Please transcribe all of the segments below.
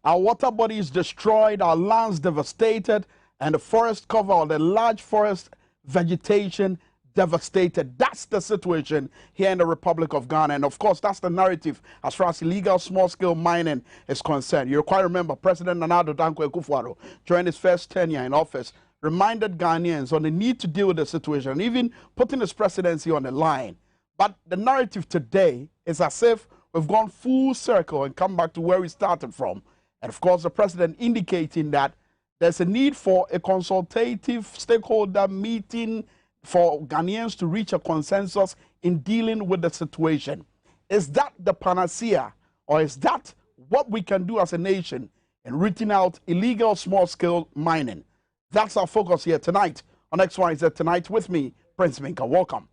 Our water bodies destroyed, our lands devastated, and the forest cover, or the large forest vegetation devastated. That's the situation here in the Republic of Ghana. And of course, that's the narrative as far as illegal small-scale mining is concerned. You quite remember President Nana Addo Dankwa Akufo-Addo, during his first tenure in office, reminded Ghanaians on the need to deal with the situation, even putting his presidency on the line. But the narrative today is as if we've gone full circle and come back to where we started from. And of course, the president indicating that there's a need for a consultative stakeholder meeting for Ghanaians to reach a consensus in dealing with the situation. Is that the panacea, or is that what we can do as a nation in rooting out illegal small-scale mining? That's our focus here tonight on XYZ Tonight. With me, Prince Minka. Welcome.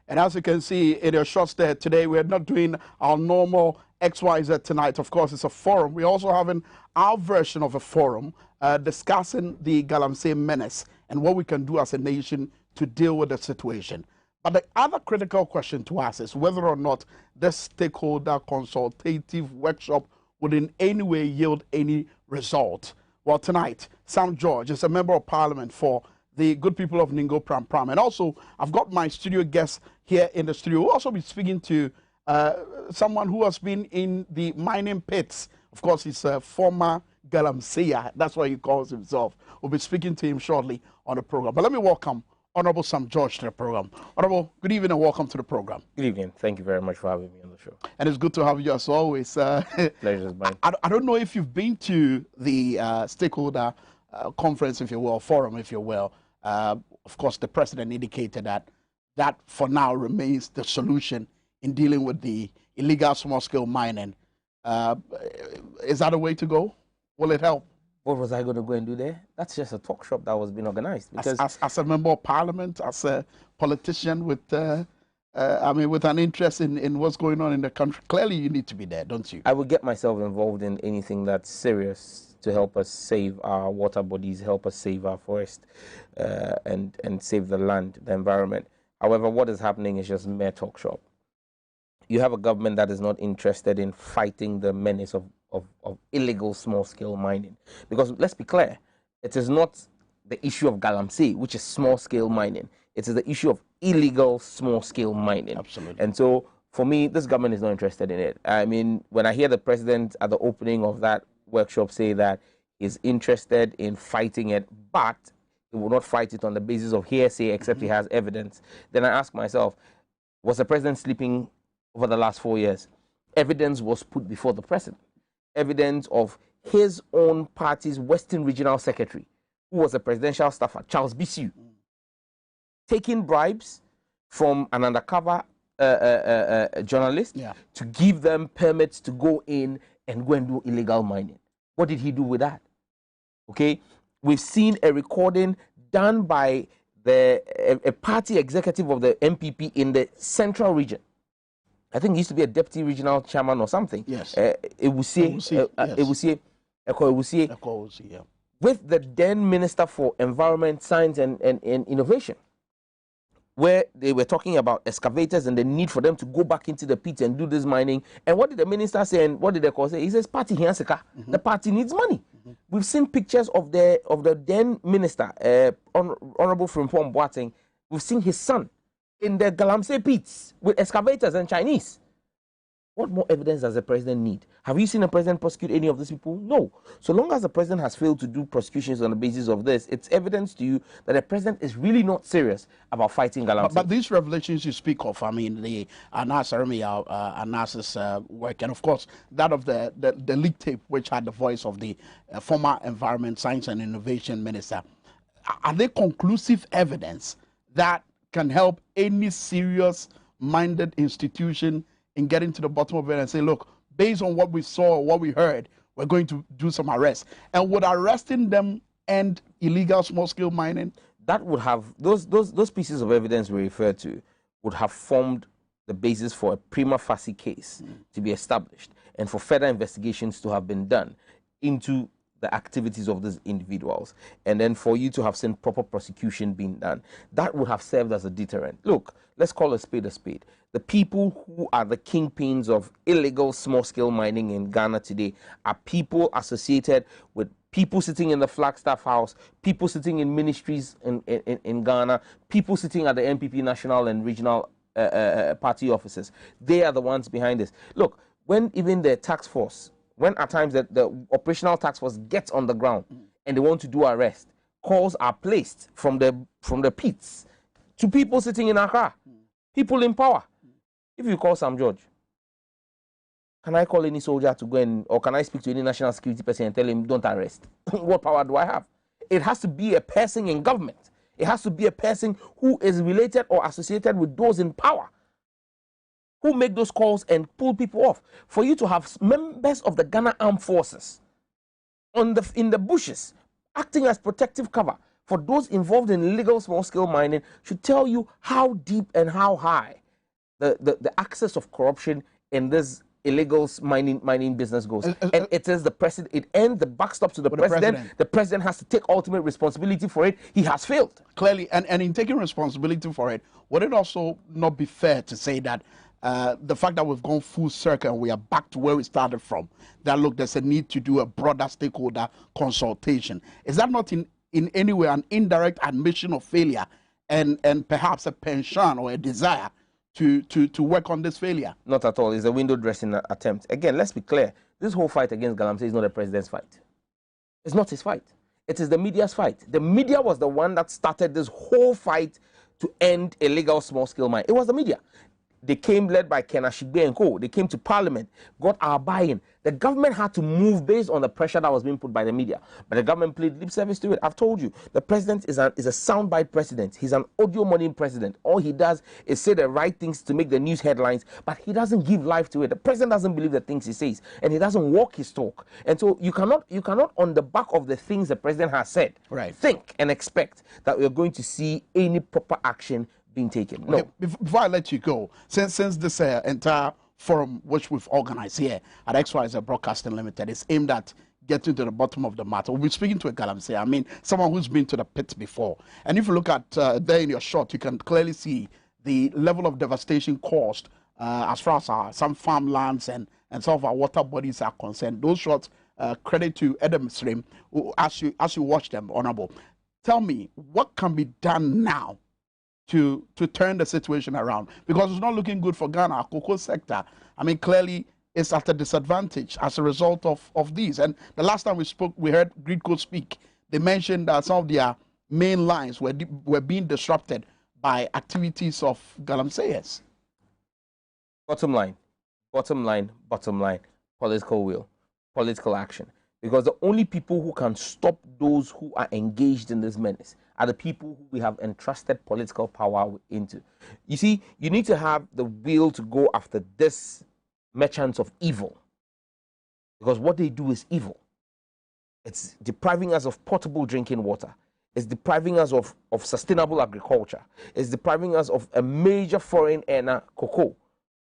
And as you can see in your shots there today, we're not doing our normal XYZ Tonight. Of course, it's a forum. We're also having our version of a forum discussing the Galamsey menace and what we can do as a nation to deal with the situation. But the other critical question to ask is whether or not this stakeholder consultative workshop would in any way yield any result. Well, tonight, Sam George is a member of parliament for the good people of Ningo Pram Pram. And also, I've got my studio guest here in the studio. We'll also be speaking to someone who has been in the mining pits. Of course, he's a former Galamseya. That's what he calls himself. We'll be speaking to him shortly on the program. But let me welcome Honorable Sam George to the program. Honorable, good evening and welcome to the program. Good evening. Thank you very much for having me on the show. And it's good to have you as always. Pleasure is mine. I don't know if you've been to the stakeholder conference, if you will, forum, if you will. Of course, the president indicated that for now remains the solution in dealing with the illegal small-scale mining. Is that a way to go? Will it help? What was I going to go and do there? That's just a talk shop that was being organized. Because as a member of parliament, as a politician with, with an interest in what's going on in the country, clearly you need to be there, don't you? I would get myself involved in anything that's serious to help us save our water bodies, help us save our forest, and save the land, the environment. However, what is happening is just mere talk shop. You have a government that is not interested in fighting the menace of illegal small-scale mining. Because let's be clear, it is not the issue of Galamsey, which is small-scale mining. It is the issue of illegal small-scale mining. Absolutely. And so, for me, this government is not interested in it. I mean, when I hear the president at the opening of that workshop say that he's interested in fighting it, but he will not fight it on the basis of hearsay except he has evidence, then I ask myself, was the president sleeping over the last 4 years? Evidence was put before the president. Evidence of his own party's Western Regional Secretary, who was a presidential staffer, Charles Bissiou, taking bribes from an undercover journalist to give them permits to go in and go and do illegal mining. What did he do with that? Okay, we've seen a recording done by a party executive of the MPP in the central region. I think he used to be a deputy regional chairman or something. Yes. Ewusie, with the then Minister for Environment, Science and Innovation, where they were talking about excavators and the need for them to go back into the pit and do this mining. And what did the minister say and what did the call say? He says, party Hianseka. The party needs money. We've seen pictures of the then minister, Honorable Frimpong Boateng. We've seen his son in the Galamsey pits with excavators and Chinese. What more evidence does the president need? Have you seen the president prosecute any of these people? No. So long as the president has failed to do prosecutions on the basis of this, it's evidence to you that the president is really not serious about fighting Galamsey. But these revelations you speak of, I mean, the Anas Anas's work, and of course, that of the leak tape, which had the voice of the former Environment, Science and Innovation Minister, are they conclusive evidence that can help any serious-minded institution in getting to the bottom of it and say, look, based on what we saw or what we heard, we're going to do some arrests? And would arresting them end illegal small-scale mining? That would have, those pieces of evidence we referred to would have formed the basis for a prima facie case to be established and for further investigations to have been done into the activities of these individuals, and then for you to have seen proper prosecution being done, that would have served as a deterrent. Look, let's call a spade a spade. The people who are the kingpins of illegal small-scale mining in Ghana today are people associated with people sitting in the Flagstaff House, people sitting in ministries in Ghana, people sitting at the NPP national and regional party offices. They are the ones behind this. Look, when even the task force, when at times the operational task force gets on the ground and they want to do arrest, calls are placed from the pits to people sitting in Accra, people in power. If you call Sam George, can I call any soldier to go in, or can I speak to any national security person and tell him, don't arrest? What power do I have? It has to be a person in government. It has to be a person who is related or associated with those in power, who make those calls and pull people off. For you to have members of the Ghana Armed Forces in the bushes acting as protective cover for those involved in illegal small-scale mining should tell you how deep and how high the access of corruption in this illegal mining business goes. And it is the president, it ends the backstop to the president. The president has to take ultimate responsibility for it. He has failed. Clearly, and in taking responsibility for it, would it also not be fair to say that the fact that we've gone full circle and we are back to where we started from, that look, there's a need to do a broader stakeholder consultation. Is that not in any way an indirect admission of failure and perhaps a penchant or a desire to work on this failure? Not at all. It's a window dressing attempt. Again, let's be clear. This whole fight against Galamsey is not the president's fight. It's not his fight. It is the media's fight. The media was the one that started this whole fight to end illegal small-scale mining. It was the media. They came led by Ken Ashigbe and co. They came to Parliament, got our buy-in. The government had to move based on the pressure that was being put by the media. But the government played lip service to it. I've told you, the president is a soundbite president. He's an audio money president. All he does is say the right things to make the news headlines, but he doesn't give life to it. The president doesn't believe the things he says, and he doesn't walk his talk. And so you cannot on the back of the things the president has said, think and expect that we're going to see any proper action being taken. No. Okay, before I let you go, since this entire forum which we've organized here at XYZ Broadcasting Limited is aimed at getting to the bottom of the matter. We'll be speaking to a Galamsey, I mean, someone who's been to the pit before. And if you look at there in your shot, you can clearly see the level of devastation caused as far as some farmlands and some of our water bodies are concerned. Those shots, credit to Adam Srim, who, as you watch them, Honorable, tell me, what can be done now to turn the situation around? Because it's not looking good for Ghana. Our cocoa sector, I mean, clearly it's at a disadvantage as a result of these. And the last time we spoke, we heard Gridco speak. They mentioned that some of their main lines were being disrupted by activities of Galamseyers. Bottom line, political will, political action. Because the only people who can stop those who are engaged in this menace are the people who we have entrusted political power into. You see, you need to have the will to go after this merchants of evil, because what they do is evil. It's depriving us of potable drinking water. It's depriving us of sustainable agriculture. It's depriving us of a major foreign earner, cocoa.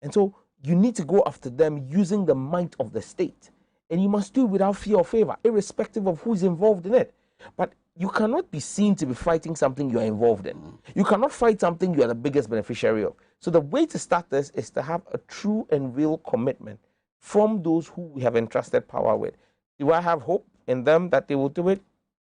And so you need to go after them using the might of the state. And you must do it without fear or favor, irrespective of who's involved in it. But you cannot be seen to be fighting something you are involved in. You cannot fight something you are the biggest beneficiary of. So the way to start this is to have a true and real commitment from those who we have entrusted power with. Do I have hope in them that they will do it?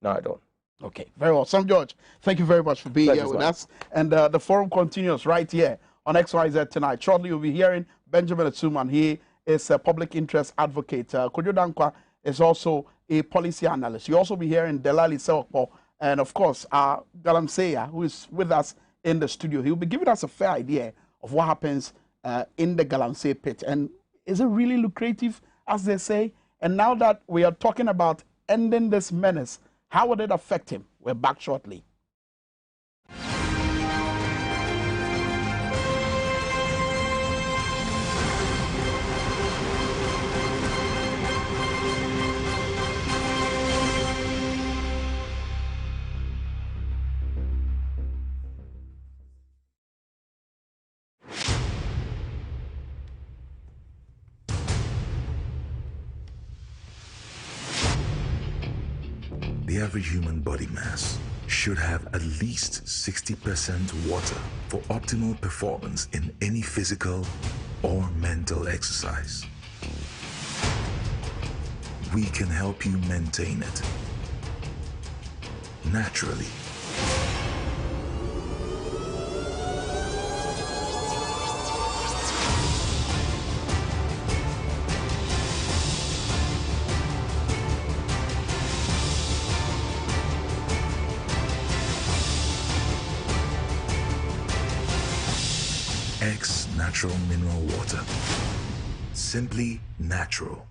No, I don't. Okay, very well. Sam George, thank you very much for being here with us. And the forum continues right here on XYZ tonight. Shortly, you'll be hearing Benjamin Atsuman. He is a public interest advocate. Kojo Dankwa is also a policy analyst. You'll also be hearing Delali Sewakpo, and of course, Galamseya, who is with us in the studio. He'll be giving us a fair idea of what happens in the Galamsey pit. And is it really lucrative, as they say? And now that we are talking about ending this menace, how would it affect him? We're back shortly. The average human body mass should have at least 60% water for optimal performance in any physical or mental exercise. We can help you maintain it naturally. X Natural Mineral Water. Simply natural.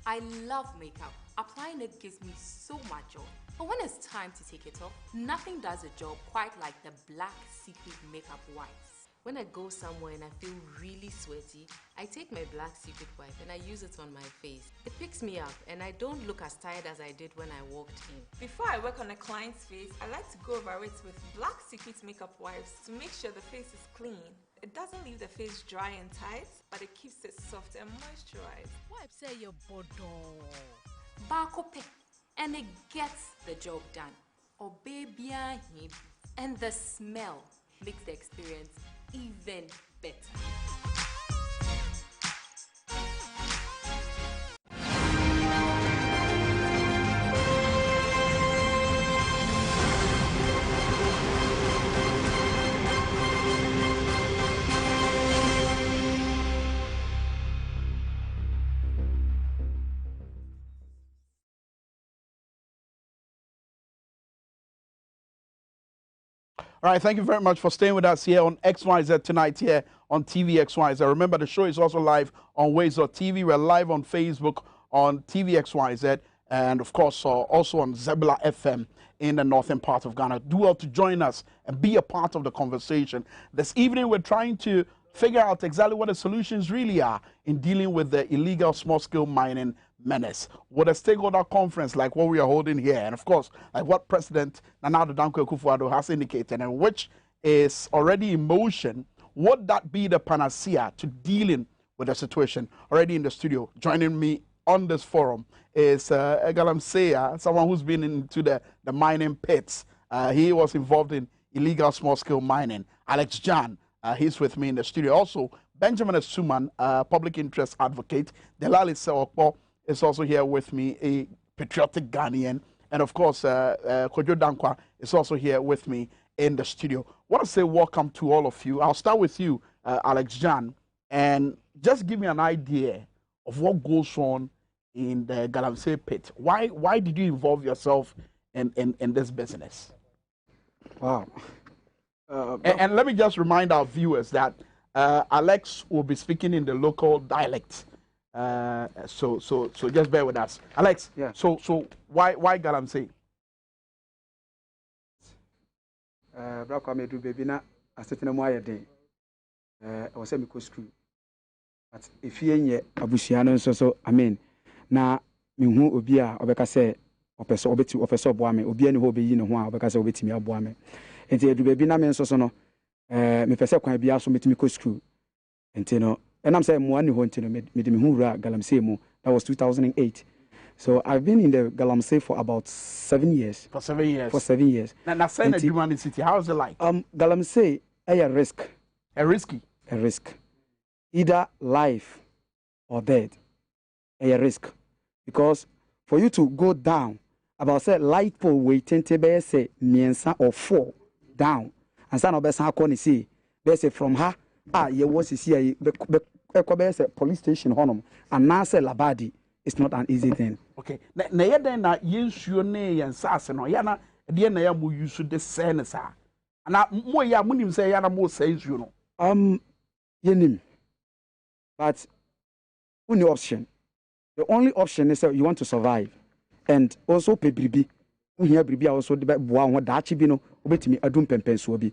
I love makeup. Applying it gives me so much joy. But when it's time to take it off, nothing does the job quite like the Black Secret makeup wipes. When I go somewhere and I feel really sweaty, I take my Black Secret wipe and I use it on my face. It picks me up and I don't look as tired as I did when I walked in. Before I work on a client's face, I like to go over it with Black Secret makeup wipes to make sure the face is clean. It doesn't leave the face dry and tight, but it keeps it soft and moisturized. Wipe say your bodo. Bakope, and it gets the job done. Or baby, and the smell makes the experience even better. All right, thank you very much for staying with us here on XYZ tonight here on TV XYZ. Remember, the show is also live on Ways.tv. We're live on Facebook on TV XYZ and, of course, also on Zebula FM in the northern part of Ghana. Do well to join us and be a part of the conversation. This evening, we're trying to figure out exactly what the solutions really are in dealing with the illegal small-scale mining menace. With a stakeholder conference like what we are holding here, and of course, like what President Nana Addo Dankwa Akufo-Addo has indicated, and which is already in motion, would that be the panacea to dealing with the situation? Already in the studio, joining me on this forum is Galamsey, someone who's been into the mining pits. He was involved in illegal small-scale mining. Alex Jan, he's with me in the studio. Also, Benjamin Asuman, public interest advocate. Delali Sewokpo is also here with me, a patriotic Ghanaian. And of course, Kojo Dankwa is also here with me in the studio. I want to say welcome to all of you. I'll start with you, Alex Jan, and just give me an idea of what goes on in the Galamsey pit. Why did you involve yourself in this business? Wow. And let me just remind our viewers that Alex will be speaking in the local dialect. So just bear with us. Alex, yeah. So why Galamsey? Brako me do baby na asetena mo ayede. O se me ko school. But if ye nye abusua no so amen. Na me hu obi a obeka se opeso obeti opeso boa me obi ani ho obeyi ne ho a obeka se obeti me aboa me. Enti edu baby na me so no me pese kwan bia so metimi ko school. Enti no enam say mo ani ho enti no me de me hu wura Galamsey mu. That was 2008. So I've been in the Galamsey for about 7 years. For 7 years. For 7 years. Now saying the human city, how is it like? Galamsey a risk. A risky. A risk. Either life or death. A risk. Because for you to go down, about say light pole waiting to be say miensa or 4 down. And some of us have to see. They say from her, you was see a police station honum and now say labadi. It's not an easy thing. Okay. Na ye den na yensuo ne yen sase no ya na de na ya mo use de say ne sa. Na mo ya mo nim say ya na mo say nsuo no. Yenim. But only option. The only option is that you want to survive and also pay bribi. Uhia bribi also de boa ho daachi bi no obetimi adum pempenso bi.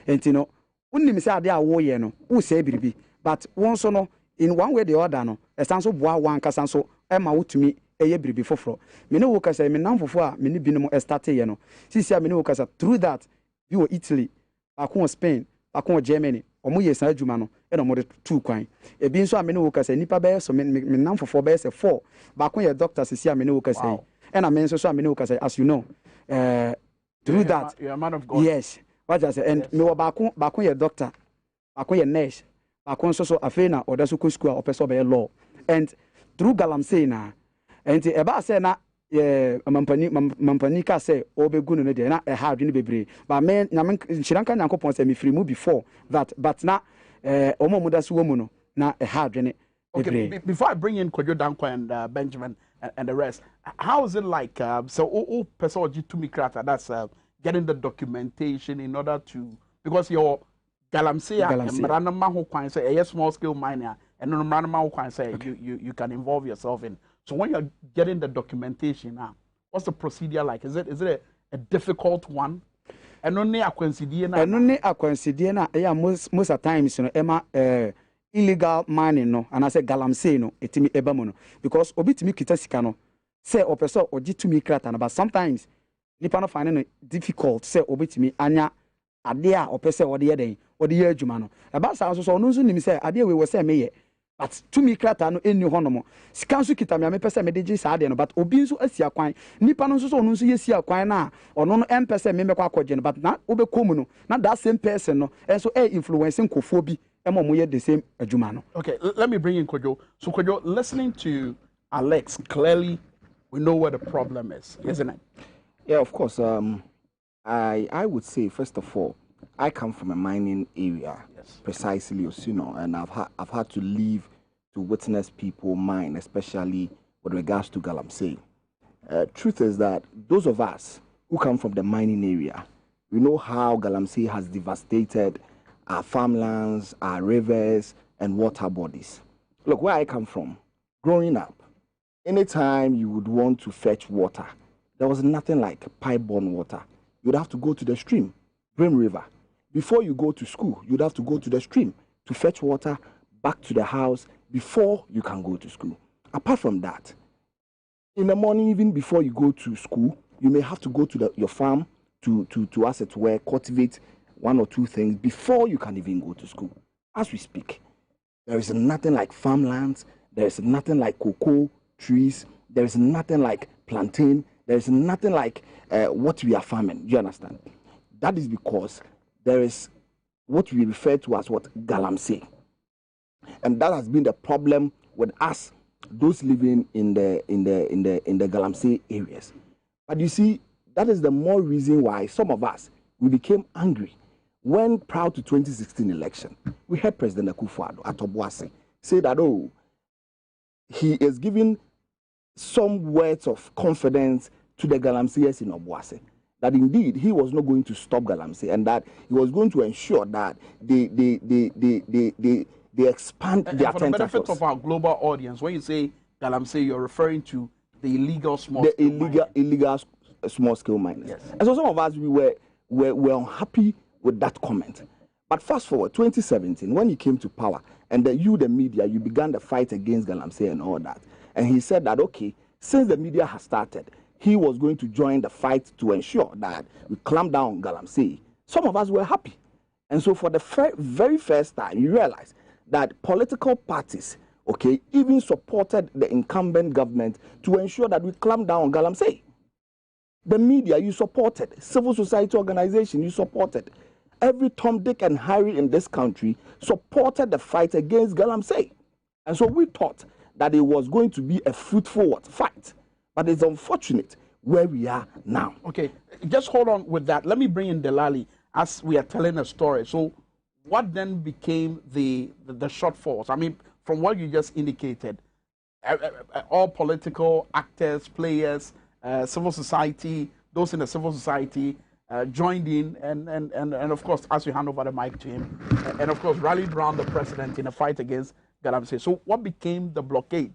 Enti no unim say ade a wo ye no wo say bribi. But won so no in one way or the other no esanso boa wan kasanso ema wotumi eye bribi foforo me ne wo kasa me nam fofo a me ne binom start ye no sisi a me ne wo kasa through that you were Italy akon Spain akon Germany omo ye san adwuma no ɛna ɔmo de two kwan ebi nso a me ne wo kasa nipa bɛyɛ so me nam fofoɔ bɛyɛ sɛ 4 baako yɛ doctor sisi a me ne wo kasa yi ɛna me nso so a me ne wo kasa as you know through that you're a man of God. yes what I say and me wɔ baako yɛ doctor baako yɛ nurse baako nso so afei na ɔda so kɔ school a ɔpɛ sɛ ɔbɛyɛ law and through galamsey na and ɛbaa sɛ na mampani ka sɛ ɔbɛgu no no deɛ na ɛha adwene bebree but me nyame nhyira nka nyankopɔn sɛ mefiri mu before that but na ɔmo mu da so wɔ mu no na ɛha adwene bebree. Okay, before I bring in Kojo Danko and Benjamin and the rest, how is it like so person to me krata that's getting the documentation in order to because your galamsey mranama ho kwan say a small scale miner and no mranama ho kwan say you can involve yourself in. So when you're getting the documentation now, what's the procedure like? Is it a difficult one? And only a coincidence na. And only a coincidence na. Most of times you know Emma illegal mining no and I say galamsey no etimi eba mo no because obi timi kita sika no say opeso oji tumi krata na but sometimes nipa no find it difficult say obi timi anya ade a opese ode ye den ode ye adwuma no eba sa so no nso nim say ade we say me ye but tumi krata no eni ho no mo sika nso kita me pese me de gi sa ade no but obi nso asia kwan nipa no nso so no nso ye sia kwan na ono no empese me mekwa akogye no but na obekom no na that same person no enso influencing kofo bi the same adwuma no. Okay, let me bring in Kojo. So Kojo, listening to Alex, clearly we know where the problem is, isn't it? Yeah, of course. I would say first of all, I come from a mining area, yes, precisely, you know, and I've had to leave to witness people mine, especially with regards to galamsey. Truth is that those of us who come from the mining area, we know how galamsey has devastated our farmlands, our rivers, and water bodies. Look, where I come from, growing up, anytime you would want to fetch water, there was nothing like pipe-borne water. You'd have to go to the stream, Brim River. Before you go to school, you'd have to go to the stream to fetch water back to the house before you can go to school. Apart from that, in the morning, even before you go to school, you may have to go to your farm to as it were, cultivate one or two things before you can even go to school. As we speak, there is nothing like farmlands, there is nothing like cocoa trees, there is nothing like plantain, there is nothing like what we are farming. Do you understand? That is because there is what we refer to as what galamsey. And that has been the problem with us, those living in the galamsey areas. But you see, that is the more reason why some of us, we became angry. When prior to 2016 election, we heard President Akufo-Addo at Obuasi say that, oh, he is giving some words of confidence to the galamseyers in Obuasi, that indeed he was not going to stop galamsey and that he was going to ensure that they expand their tentacles. For the benefit of our global audience, when you say galamsey, you're referring to the illegal illegal small-scale miners. Yes. And so some of us, we were unhappy with that comment. But fast forward, 2017, when he came to power, and the media, you began the fight against galamsey and all that. And he said that, okay, since the media has started, he was going to join the fight to ensure that we clamp down on galamsey. Some of us were happy. And so for the very first time, you realize that political parties, okay, even supported the incumbent government to ensure that we clamp down on galamsey. The media, you supported. Civil society organization, you supported. Every Tom, Dick, and Harry in this country supported the fight against galamsey. And so we thought that it was going to be a fruitful fight. But it's unfortunate where we are now. Okay, just hold on with that. Let me bring in Delali as we are telling a story. So what then became the shortfalls? I mean, from what you just indicated, all political actors, players, civil society, those in the civil society joined in and of course, as we hand over the mic to him, and of course, rallied around the president in a fight against galamsey. So what became the blockade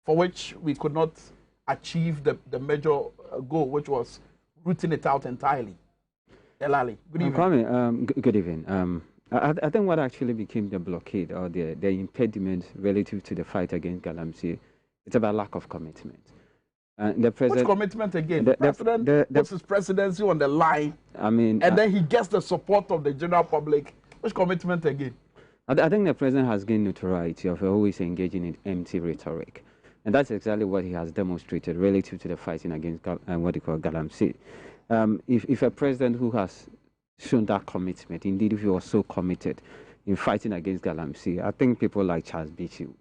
for which we could not achieve the major goal, which was rooting it out entirely? Delali, good evening. Kwame, good evening. I think what actually became the blockade or the impediment relative to the fight against galamsey, it's about lack of commitment. The president, which commitment again? The president puts his presidency on the line. I mean, and then he gets the support of the general public. Which commitment again? I think the president has gained notoriety of always engaging in empty rhetoric. And that's exactly what he has demonstrated relative to the fighting against what they call Galamsey. If a president who has shown that commitment, indeed, if he was so committed in fighting against Galamsey, I think people like Charles Bichi,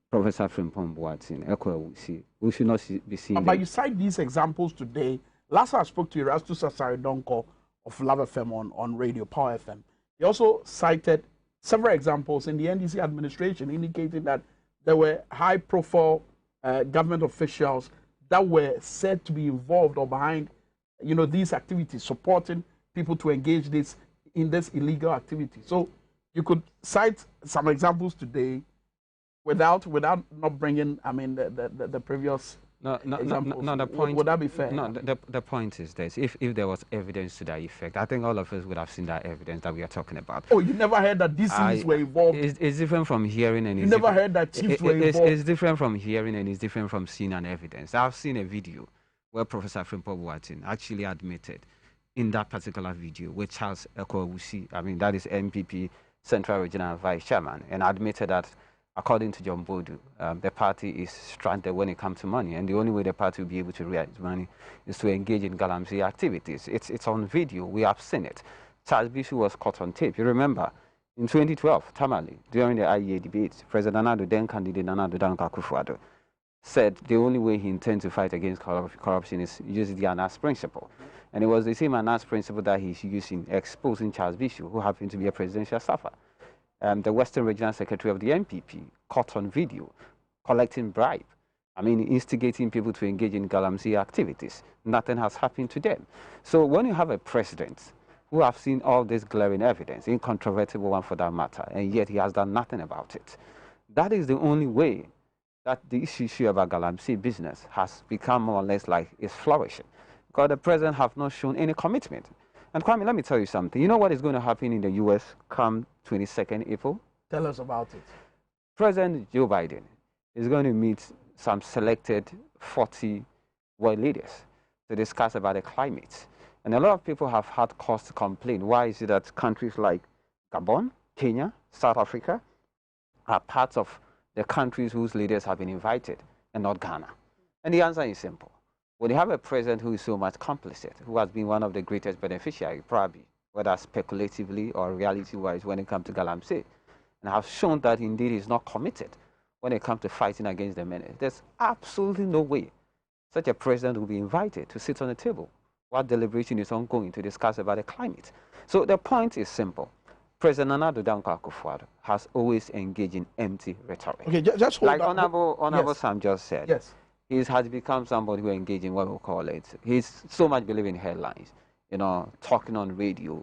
Professor Frimpong Boateng, Eko Ewusi, we should not be seeing. But you cite these examples today. Last I spoke to Erastus Asaridonko of Love FM on radio, Power FM. He also cited several examples in the NDC administration indicating that there were high-profile government officials that were said to be involved or behind, these activities, supporting people to engage in this illegal activity. So you could cite some examples today without not bringing, the previous. No, the point. Would that be fair? No, the point is this: if there was evidence to that effect, I think all of us would have seen that evidence that we are talking about. Oh, you never heard that these things were involved? It's different from hearing, and you never heard that chiefs were involved. It's different from hearing, and it's different from seeing an evidence. I've seen a video where Professor Frimpong Boateng actually admitted in that particular video with Charles Eko Ewusi, that is MPP Central Regional Vice Chairman, and admitted that, according to John Bodu, the party is stranded when it comes to money, and the only way the party will be able to raise money is to engage in Galamsey activities. It's on video. We have seen it. Charles Bichu was caught on tape. You remember, in 2012, Tamale, during the IEA debates, President Nana Addo, then candidate Nana Addo Dankwa Akufo-Addo, said the only way he intends to fight against corruption is use the Anas principle. And it was the same Anas principle that he's using, exposing Charles Bichu, who happened to be a presidential staffer. The Western Regional Secretary of the NPP, caught on video, collecting bribe. Instigating people to engage in Galamsey activities. Nothing has happened to them. So when you have a president who have seen all this glaring evidence, incontrovertible one for that matter, and yet he has done nothing about it, that is the only way that the issue about Galamsey business has become more or less like it's flourishing. Because the president have not shown any commitment. And Kwame, let me tell you something. You know what is going to happen in the U.S. come 22nd April? Tell us about it. President Joe Biden is going to meet some selected 40 world leaders to discuss about the climate. And a lot of people have had cause to complain. Why is it that countries like Gabon, Kenya, South Africa are parts of the countries whose leaders have been invited and not Ghana? And the answer is simple. When you have a president who is so much complicit, who has been one of the greatest beneficiaries, probably, whether speculatively or reality-wise when it comes to Galamsey, and have shown that indeed he's not committed when it comes to fighting against the menace, there's absolutely no way such a president will be invited to sit on the table while deliberation is ongoing to discuss about the climate. So the point is simple. President Nana Addo Dankwa Akufo-Addo has always engaged in empty rhetoric. Okay, just hold like on. Honorable Yes. Sam just said. Yes. He has become somebody who engages in what we call it. He's so much believing in headlines, talking on radio,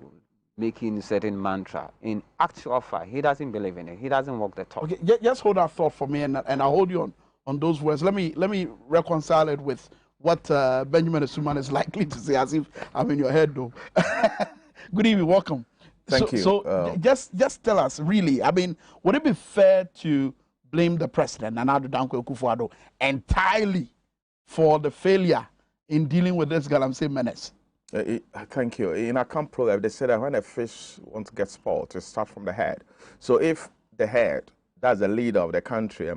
making certain mantra. In actual fact, he doesn't believe in it. He doesn't walk the talk. Okay, just hold that thought for me, and I'll hold you on those words. Let me reconcile it with what Benjamin Asuman is likely to say, as if I'm in your head, though. Good evening, welcome. Thank you. So just tell us, really, would it be fair to blame the president, Nana Addo Dankwa Akufo-Addo, entirely for the failure in dealing with this Galamsey menace? Thank you. In a camp proverb, they say that when a fish wants to get spoiled, it starts from the head. So if the head, that's the leader of the country,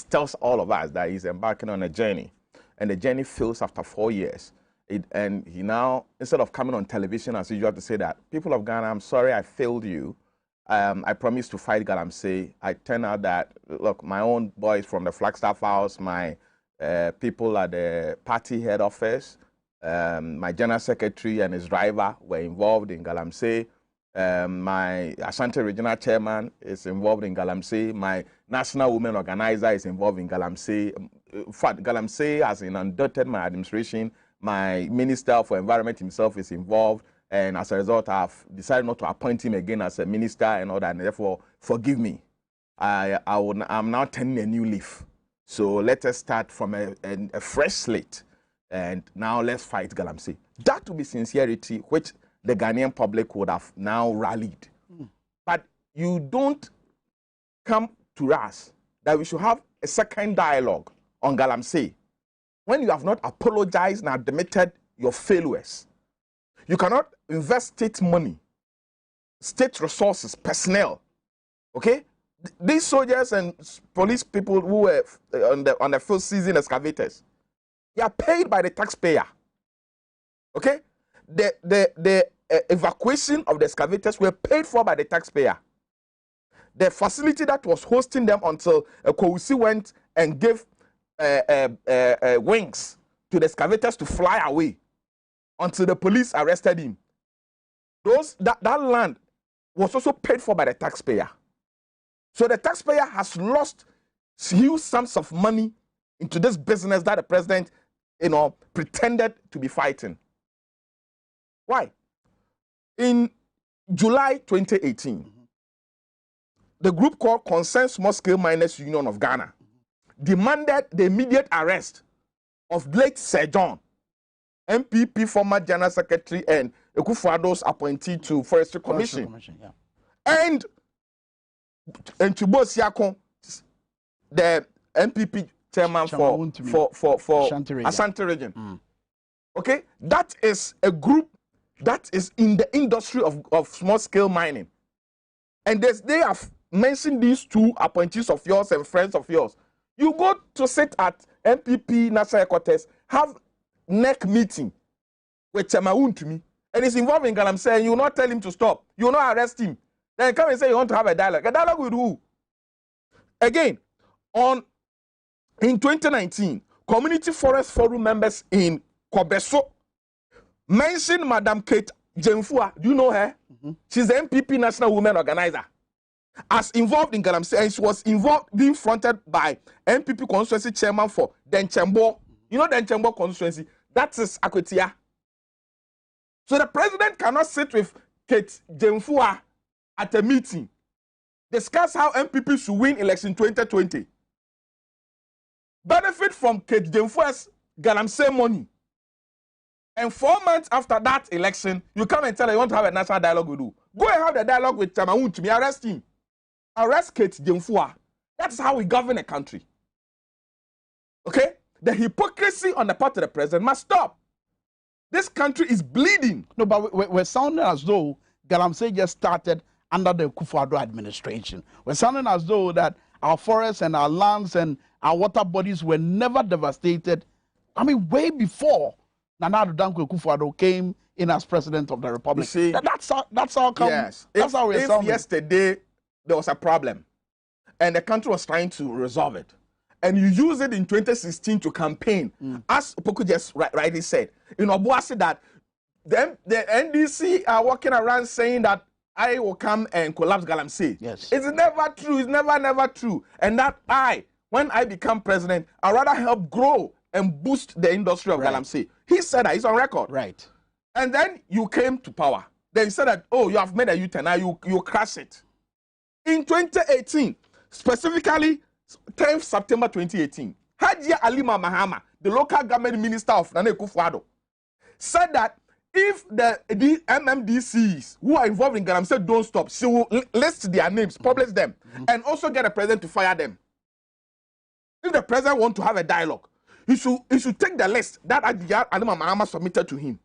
tells all of us that he's embarking on a journey, and the journey fails after 4 years, and he now, instead of coming on television as usual to say that, people of Ghana, I'm sorry I failed you, I promised to fight Galamsey. I turned out that, look, my own boys from the Flagstaff House, my people at the party head office, my general secretary and his driver were involved in Galamsey. My Ashanti regional chairman is involved in Galamsey. My national women organizer is involved in Galamsey. In fact, Galamsey has inundated my administration. My minister for environment himself is involved. And as a result, I've decided not to appoint him again as a minister and all that. And therefore, forgive me. I'm now turning a new leaf. So let us start from a fresh slate. And now let's fight Galamsey. That would be sincerity, which the Ghanaian public would have now rallied. But you don't come to us that we should have a second dialogue on Galamsey when you have not apologized and admitted your failures. You cannot invest state money, state resources, personnel Okay? These soldiers and police people who were on the full season excavators, they are paid by the taxpayer. Okay? The evacuation of the excavators were paid for by the taxpayer. The facility that was hosting them until Kousi went and gave wings to the excavators to fly away until the police arrested him. That land was also paid for by the taxpayer. So the taxpayer has lost huge sums of money into this business that the president, pretended to be fighting. Why? In July 2018, the group called Concerned Small Scale Miners Union of Ghana demanded the immediate arrest of late Sir John, MPP former General Secretary and Akufo-Addo's appointee to Forestry Commission. Yeah. And Chubo Siakon, the MPP chairman for Ashanti region. Okay, that is a group that is in the industry of small scale mining. And they have mentioned these two appointees of yours and friends of yours. You go to sit at MPP national headquarters, have neck meeting with Chairman to me, and it's involving Galamsey, and you will not tell him to stop. You will not arrest him. Then come and say you want to have a dialogue. A dialogue with who? Again, in 2019, Community Forest Forum members in Kobeso mentioned Madam Kate Jemfua. Do you know her? She's the MPP National Women Organizer. As involved in Galamsey, and she was involved being fronted by MPP constituency chairman for Denchembo. You know Denchembo constituency? That is Akwetia. So the president cannot sit with Kate Jemfua at a meeting, discuss how MPP should win election 2020, benefit from Kate Jemfua's Galamsey money, and 4 months after that election, you come and tell her you want to have a national dialogue with you. Go and have the dialogue with Chairman to me, arrest him. Arrest Kate Jemfua. That's how we govern a country. Okay? The hypocrisy on the part of the president must stop. This country is bleeding. No, but we're sounding as though Galamsey just started under the Akufo-Addo administration. We're sounding as though that our forests and our lands and our water bodies were never devastated. I mean, way before Nana Addo Dankwa Akufo-Addo came in as president of the republic. You see, that's how come. Yes. That's how we're sounding. Yesterday there was a problem, and the country was trying to resolve it, and you use it in 2016 to campaign, as Opoku just rightly said. In Obuasi that the NDC are walking around saying that I will come and collapse Galamsey. Yes. It's never true. It's never true. And that when I become president, I'd rather help grow and boost the industry of Galamsey. He said that. He's on record. Right. And then you came to power. Then you said that, oh, you have made a U-turn. Now you crash it. In 2018, specifically 10th September 2018, Hajia Alima Mahama, the local government minister of Nana Akufo-Addo, said that if the MMDCs who are involved in Galamsey don't stop, she will list their names, publish them, and also get the president to fire them. If the president wants to have a dialogue, he should take the list that Hajia Alima Mahama submitted to him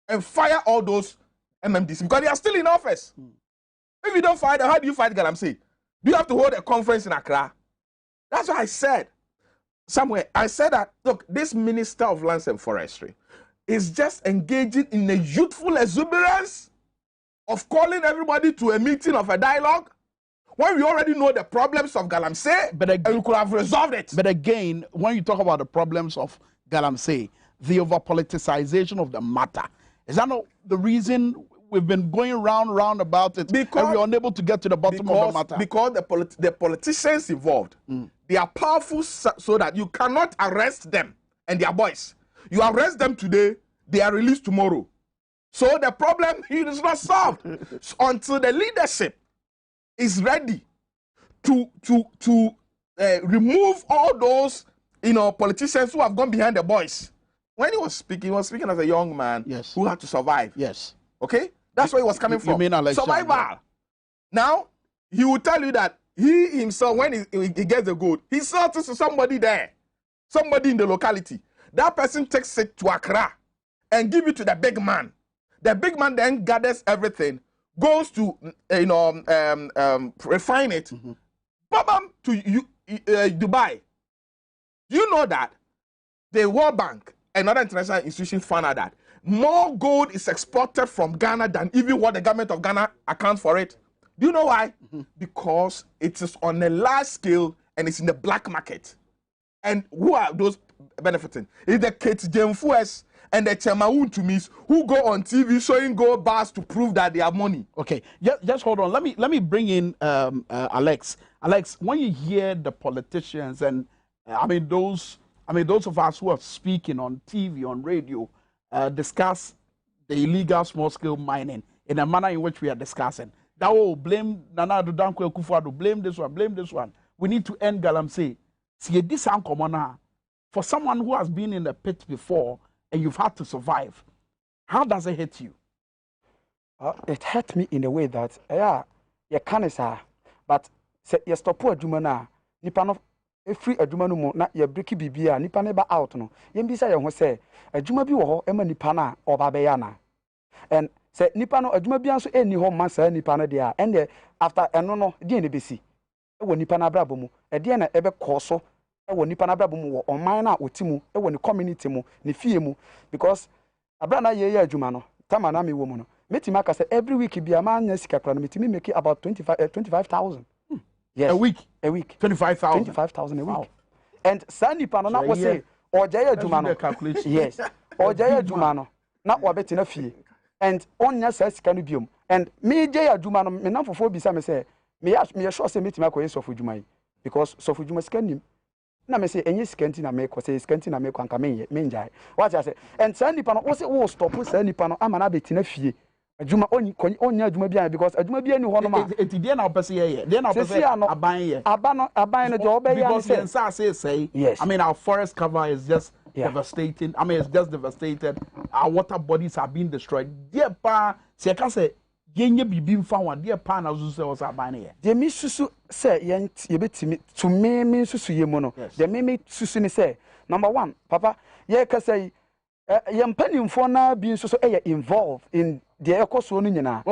and fire all those MMDCs because they are still in office. If you don't fight, how do you fight Galamsey? Do you have to hold a conference in Accra? That's what I said. Somewhere, I said that, look, this Minister of Lands and Forestry is just engaging in a youthful exuberance of calling everybody to a meeting of a dialogue when we already know the problems of Galamsey, and we could have resolved it. But again, when you talk about the problems of Galamsey, the over-politicization of the matter, is that not the reason we've been going round about it and we're unable to get to the bottom of the matter? Because the politicians involved, they are powerful so that you cannot arrest them and their boys. You arrest them today, they are released tomorrow. So the problem is not solved until the leadership is ready to remove all those politicians who have gone behind the boys. When he was speaking as a young man who had to survive. Yes. Okay? That's where he was coming from. You mean survival. Yeah. Now, he will tell you that he himself, when he gets the gold, he sells it to somebody there, somebody in the locality. That person takes it to Accra and give it to the big man. The big man then gathers everything, goes to refine it, bam, to Dubai. Do you know that the World Bank and other international institutions found out that more gold is exported from Ghana than even what the government of Ghana accounts for it? Do you know why? Because it is on a large scale and it's in the black market. And who are those benefiting? It's the Kate Jemfues and the Chemaun to me who go on TV showing gold bars to prove that they have money. Okay, just hold on. Let me bring in Alex. Alex, when you hear the politicians and those of us who are speaking on TV, on radio, discuss the illegal small-scale mining in a manner in which we are discussing, that will blame Nana Addo Dankwa Akufo-Addo, blame this one. We need to end Galamsey. See, this uncommon for someone who has been in the pit before and you've had to survive. How does it hit you? It hurt me in a way that you can't say, but you stop a jumana, Nipano, a free a jumanu, not your bricky bibia, Nipaneba out no. Yembisa yon say, a jumabi or Emma Nipana or Babayana. And say Nipano, a jumabian so any home master Nipana dia, and after a no, DNBC. When Nipana Brabumu, a Diana ebe corso, when Nipana Brabumu or mine out with Timu, when the community mu, ni fiemu, because a brana ye jumano, Tamanami woman. Metimaka said every week be a man Nesika make it about 25,000. Yes. A week. 25,000. 25,000 a week. Wow. And Sandy Panona was say, or Jaya Jumano. Yes. Or Jaya Jumano. Not what bet in a fee. And on your says canubium. And me Jaya Jumano, me not for 4 besame say, me ask me a short say metimako so for Jumai. Because so for Juma scanning. Na me say any scantina make or say scantina make one come menjai. What I say. And Sandy Pano was it will stop with Sandy Pano, I'm an abbot in a fee. Adwuma only adwuma bia because adwuma bia ni ho no ma eti de na opese ye de na opese aban ye aban no job be ya say say yes. I mean our forest cover is just devastating. I mean it's just devastated. Our water bodies are being destroyed. Dear pa se ka say yenye bibi mfa wa dear pa na so say was aban ye de mi susu say ye betimi to me susu ye mu no de me susu ni say number 1 papa ye ka say ye mpanimfo na bi nso so involved in the ekoso no nyina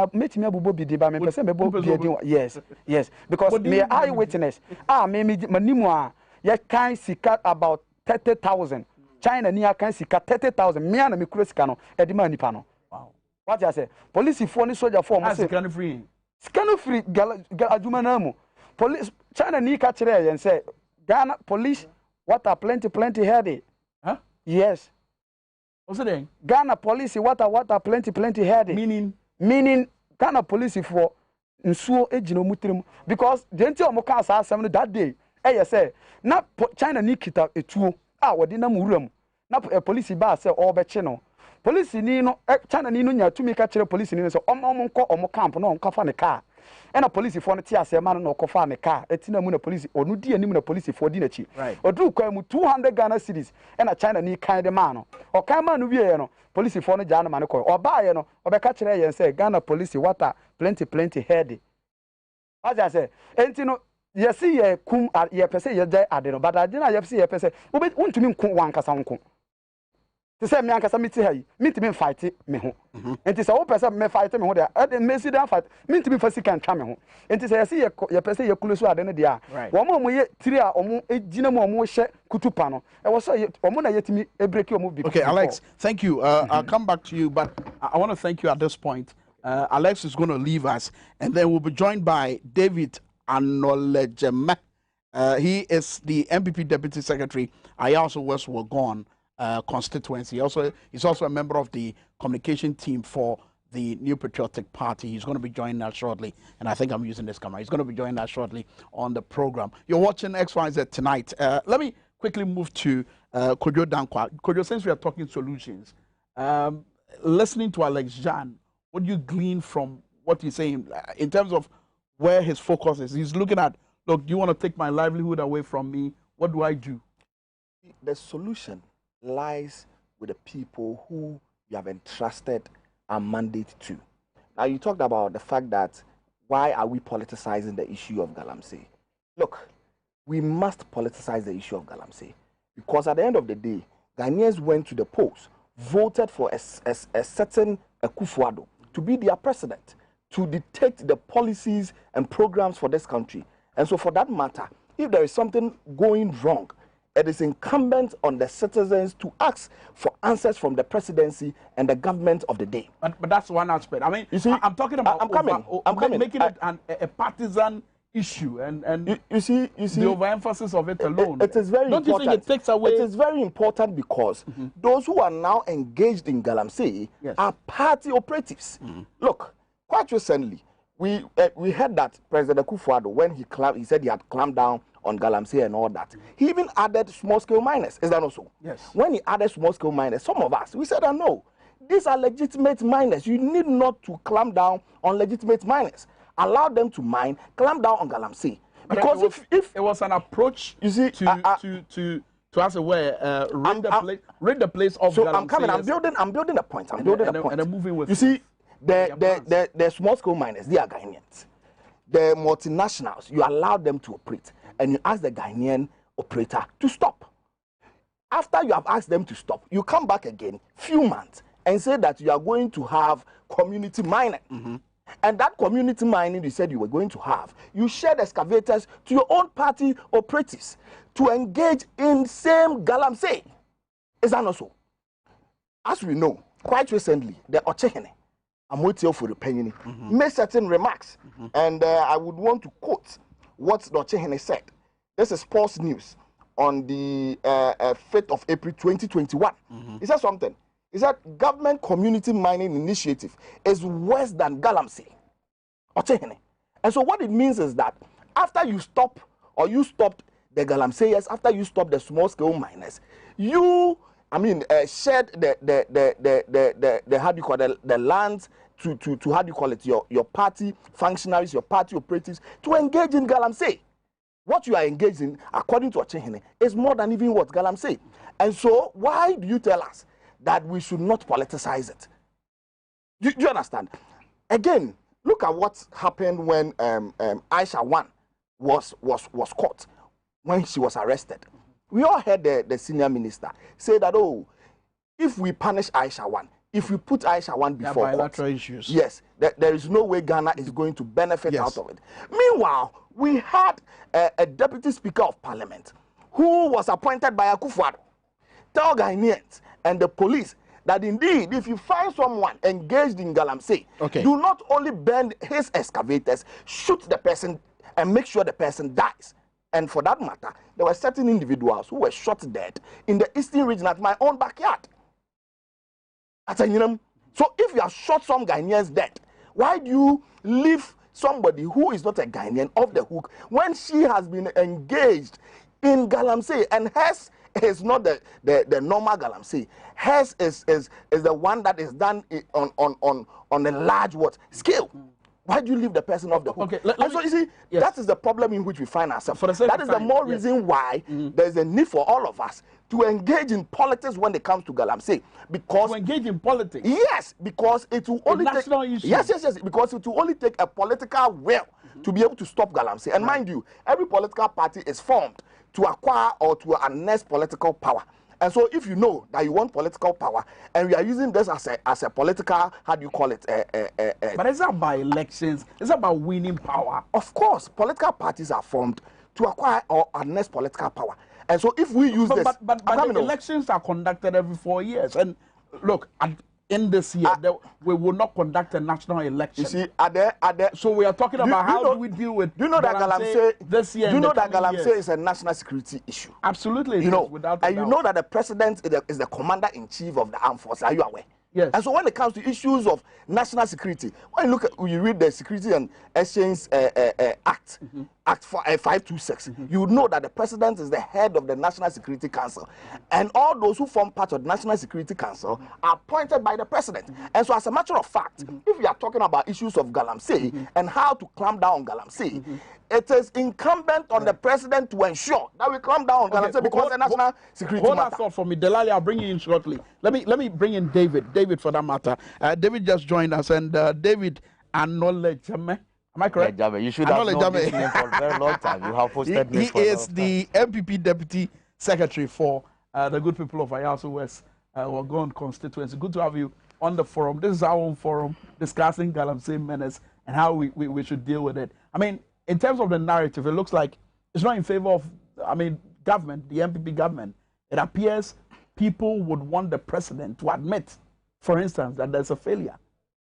metimi abubo bi de ba me pese me bo bi yes because me eye witness me manimu a ye kan sika about 30,000 China ni kan sika 30,000 me na me kuro sika no e de ma nipa no wow what I say police for ni soldier for mo say scan free aduma na mu police China ni ka kire yen say Ghana police water plenty heady. Huh? Yes. What's it saying? Ghana police water plenty heady. Meaning Ghana police for nsuo ejino mutrim because the enti omo ka asem that day say na China ni kita etuo wodi na muram na police ba say obeche no police ni no China ni no nya tumi ka kire police ni so omo nko omo camp no nka fa ne car ena police for no ti asema no ko fa ne car etina mu na police onu di anim na police for di na chi odru kwa mu 200 Ghana cedis ena China ni kan de man no o kan man no wie no police for no ja no man ko oba ye no obeka kire ye say Ghana police water plenty heady as I say enti no ye see ye kum ye pese ye jai ade no but ade na ye pese ye pese obe untumi nko wankasa nko ti say me ankasa miti hayi mitimi fight me ho enti say wo pese me fight me ho de me si dan fight mitimi fasi kan twa me ho enti say ye see ye pese ye kulusu ade no de a wo mo ye tiri a omo ejina mo omo hye kutupa no e wo so omo na yetimi e break omo bi. Okay, Alex, thank you. I'll come back to you, but I want to thank you at this point. Alex is going to leave us, and then we'll be joined by David Anolejeme. He is the MPP Deputy Secretary. I also was gone constituency. He's also a member of the communication team for the New Patriotic Party. He's going to be joining us shortly, and I think I'm using this camera. He's going to be joining us shortly on the program. You're watching XYZ tonight. Let me quickly move to Kojo Dankwa. Kojo, since we are talking solutions, listening to Alex Jean, what do you glean from what he's saying in terms of where his focus is? He's looking at, look, do you want to take my livelihood away from me? What do I do? The solution lies with the people who you have entrusted a mandate to. Now, you talked about the fact that why are we politicizing the issue of Galamsey? Look, we must politicize the issue of Galamsey because at the end of the day, Ghanaians went to the polls, voted for a certain Akufo-Addo to be their president, to dictate the policies and programs for this country. And so for that matter, if there is something going wrong, it is incumbent on the citizens to ask for answers from the presidency and the government of the day. But that's one aspect. I mean, you see, I'm talking about I'm coming. Making it a partisan issue, and you see the overemphasis of it alone. It is very important. Don't you think it takes away? It is very important because those who are now engaged in Galamsey are party operatives. Look, quite recently, we heard that President Akufo-Addo, when he said he had clamped down on Galamsey and all that, he even added small-scale miners. Is that also? Yes. When he added small-scale miners, some of us, we said, no, these are legitimate miners. You need not to clamp down on legitimate miners. Allow them to mine, clamp down on Galamsey. Because if it was an approach, you see, to as a way, rid the place of. So Galamsey. I'm coming. I'm building a point. I'm building a point. And moving with. You see, the small scale miners, they are Ghanaians. The multinationals, you allow them to operate, and you ask the Ghanaian operator to stop. After you have asked them to stop, you come back again, few months, and say that you are going to have community mining. And that community mining you said you were going to have, you shared excavators to your own party operatives to engage in same Galamsey. Is that not so? As we know, quite recently, the Ochehene, Amotio for the Penny, made certain remarks. And I would want to quote what the Ochehene said. This is Sports News on the 5th of April 2021. He said something. He said, government community mining initiative is worse than Galamsey. Ochehene. And so what it means is that after you stop, or you stopped the Galamseyers, after you stop the small-scale miners, you, shared the how do you call it, the lands to how do you call it, your party functionaries, your party operatives, to engage in Galamsey. What you are engaged in, according to Ochehene, is more than even what Galamsey. And so why do you tell us that we should not politicize it? Do you understand? Again, look at what happened when Aisha 1 was caught, when she was arrested. We all heard the senior minister say that, oh, if we punish Aisha 1, if we put Aisha 1 before bilateral issues. Yes, there is no way Ghana is going to benefit out of it. Meanwhile, we had a deputy speaker of parliament who was appointed by Akufo-Addo tell Ghanaians and the police that indeed, if you find someone engaged in Galamsey, do not only burn his excavators, shoot the person and make sure the person dies. And for that matter, there were certain individuals who were shot dead in the eastern region at my own backyard. So if you have shot some Ghanaians dead, why do you leave somebody who is not a Ghanaian off the hook when she has been engaged in Galamsey? And hers is not the normal Galamsey. Hers is the one that is done on a large scale. Why do you leave the person off the hook? And so you see, that is the problem in which we find ourselves. That is the more reason why there is a need for all of us to engage in politics when it comes to Galamsey. Because to engage in politics? Yes, because it will only take because it will only take a political will to be able to stop Galamsey. And mind you, every political party is formed to acquire or to harness political power. And so if you know that you want political power and we are using this as a political, how do you call it? But it's about elections, it's about winning power. Of course, political parties are formed to acquire or harness political power. And so if we use but the elections are conducted every 4 years. And look, in this year, we will not conduct a national election. You see, so we are talking about how do we deal with. Do you know that Galamsey this year? Do you know that Galamsey is a national security issue? Absolutely, you know, without and you know that the president is the commander-in-chief of the armed forces. Are you aware? Yes. And so when it comes to issues of national security, when you read the Security and Exchange Act, Act 526, you would know that the president is the head of the National Security Council. And all those who form part of the National Security Council are appointed by the president. And so as a matter of fact, if we are talking about issues of Galamsey and how to clamp down on Galamsey, it is incumbent on the president to ensure that we clamp down on Galamsey because the national security matter. Hold that thought for me. Delali, I'll bring you in shortly. Let me bring in David. David, for that matter. David just joined us, and David acknowledged me. Am I correct? Yeah, you should have known this name for a very long time. You have hosted me for a long time. He is the MPP Deputy Secretary for the good people of Ayasu West, Wagon constituency. Good to have you on the forum. This is our own forum discussing Galamsey menace and how we should deal with it. I mean, in terms of the narrative, it looks like it's not in favor of, I mean, government, the MPP government. It appears people would want the president to admit, for instance, that there's a failure.